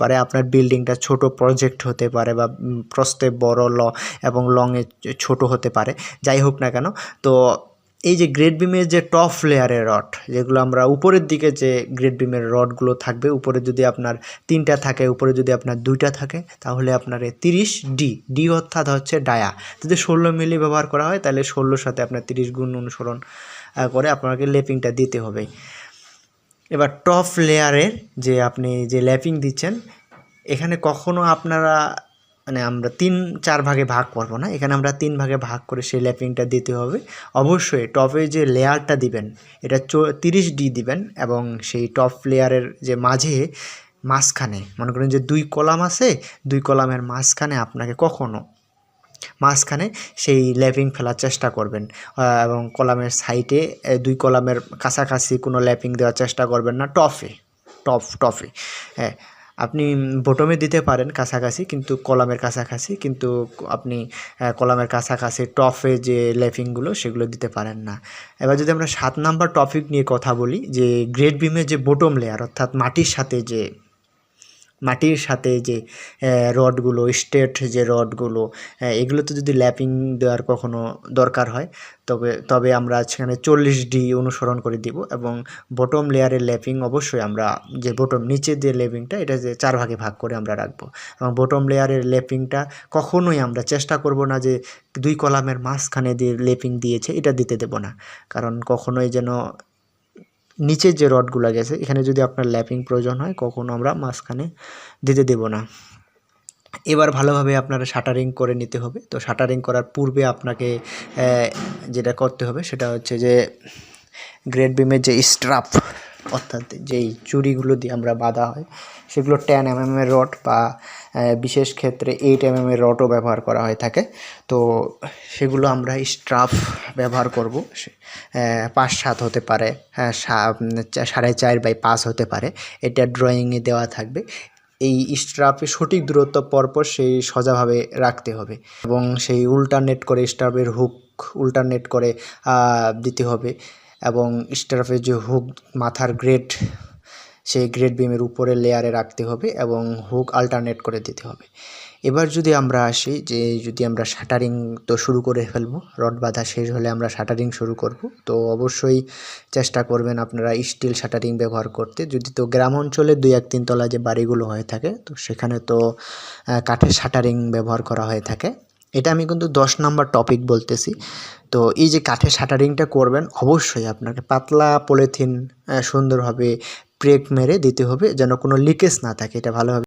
পারে, আপনার বিল্ডিংটা ছোট প্রজেক্ট হতে পারে বা প্রস্থে বড় এবং লংয়ে ছোট হতে পারে, যাই হোক না কেন। তো এই যে গ্রেড বিমের যে টপ লেয়ারের রড, যেগুলো আমরা উপরের দিকে যে গ্রেড বিমের রডগুলো থাকবে, উপরে যদি আপনার 3টা থাকে, উপরে যদি আপনার 2টা থাকে, তাহলে আপনার 30D অর্থাৎ হচ্ছে ডায়া। যদি 16 মিলি ব্যবহার করা হয় তাহলে 16-র সাথে আপনার 30 গুণ অনুসরণ করে আপনাকে ল্যাপিংটা দিতে হবে। এবার টপ লেয়ারের যে আপনি যে ল্যাপিং দিচ্ছেন, এখানে কখনো আপনারা মানে আমরা 3-4 ভাগে ভাগ করব না, এখানে আমরা 3 ভাগে ভাগ করে সেই ল্যাপিংটা দিতে হবে। অবশ্যই টপে যে লেয়ারটা দিবেন এটা 30D দিবেন, এবং সেই টপ লেয়ারের যে মাঝখানে মনে করেন যে 2 কলাম আছে, 2 কলামের মাঝখানে আপনাকে কখনো মাঝখানে সেই ল্যাপিং ফেলার চেষ্টা করবেন, এবং কলামের সাইডে 2 কলামের কাছাকাছি কোনো ল্যাপিং দেওয়ার চেষ্টা করবেন না টপে। হ্যাঁ, আপনি বটমে দিতে পারেন কাছাকাছি, কিন্তু কলামের কাছাকাছি, কিন্তু আপনি কলামের কাছাকাছি টপে যে ল্যাপিংগুলো সেগুলো দিতে পারেন না। এবার যদি আমরা 7 নাম্বার টপিক নিয়ে কথা বলি, যে গ্রেড বিমের যে বটম লেয়ার অর্থাৎ মাটির সাথে যে রডগুলো, স্ট্রেট যে রডগুলো, এগুলোতে যদি ল্যাপিং দেওয়ার কখনো দরকার হয় তবে আমরা সেখানে 40D অনুসরণ করে দিব, এবং বটম লেয়ারের ল্যাপিং অবশ্যই আমরা যে বটম নিচের যে ল্যাপিংটা এটা যে 4 ভাগে ভাগ করে আমরা রাখবো। এবং বটম লেয়ারের ল্যাপিংটা কখনোই আমরা চেষ্টা করব না যে 2 কলামের মাঝখানে যে ল্যাপিং দিয়েছে এটা দিতে দেব না, কারণ কখনোই যেন নিচের যে রডগুলো গেছে এখানে যদি আপনার ল্যাপিং প্রয়োজন হয় কখনো আমরা মাঝখানে দিতে দেব না। এবার ভালোভাবে আপনারা শাটারিং করে নিতে হবে। তো শাটারিং করার পূর্বে আপনাকে যেটা করতে হবে সেটা হচ্ছে যে গ্রেড বিমের যে স্ট্রাপ অর্থাৎ যেই চুড়িগুলো দিয়ে আমরা বাঁধা হয় সেগুলো 10 mm এর রড বা বিশেষ ক্ষেত্রে 8 mm এর রডও ব্যবহার করা হয়ে থাকে। তো সেগুলো আমরা স্ট্রাপ ব্যবহার করব, 5-7 হতে পারে, 4.5x5 হতে পারে, এটা ড্রয়িংয়ে দেওয়া থাকবে। এই স্ট্রাপে সঠিক দূরত্ব পরপর সেই সোজাভাবে রাখতে হবে, এবং সেই উল্টারনেট করে স্ট্রাপের হুক উল্টারনেট করে দিতে হবে, এবং স্ট্রাপের যে হুক মাথার গ্রেড সেই গ্রেড বিমের উপরে লেয়ারে রাখতে হবে, এবং হুক আল্টারনেট করে দিতে হবে। এবার যদি আমরা আসি যে যদি আমরা শাটারিং তো শুরু করে ফেলবো, রড বাঁধা শেষ হলে আমরা শাটারিং শুরু করব। তো অবশ্যই চেষ্টা করবেন আপনারা স্টিল শাটারিং ব্যবহার করতে। যদি তো গ্রাম অঞ্চলে 2-3 তলা যে বাড়িগুলো হয়ে থাকে তো সেখানে তো কাঠের শাটারিং ব্যবহার করা হয়ে থাকে। এটা আমি কিন্তু 10 নাম্বার টপিক বলতেছি। তো এই যে কাঠের শাটারিংটা করবেন অবশ্যই আপনাকে পাতলা পলিথিন সুন্দরভাবে প্রেক মেরে দিতে হবে, যেন কোনো লিকেজ না থাকে, এটা ভালোভাবে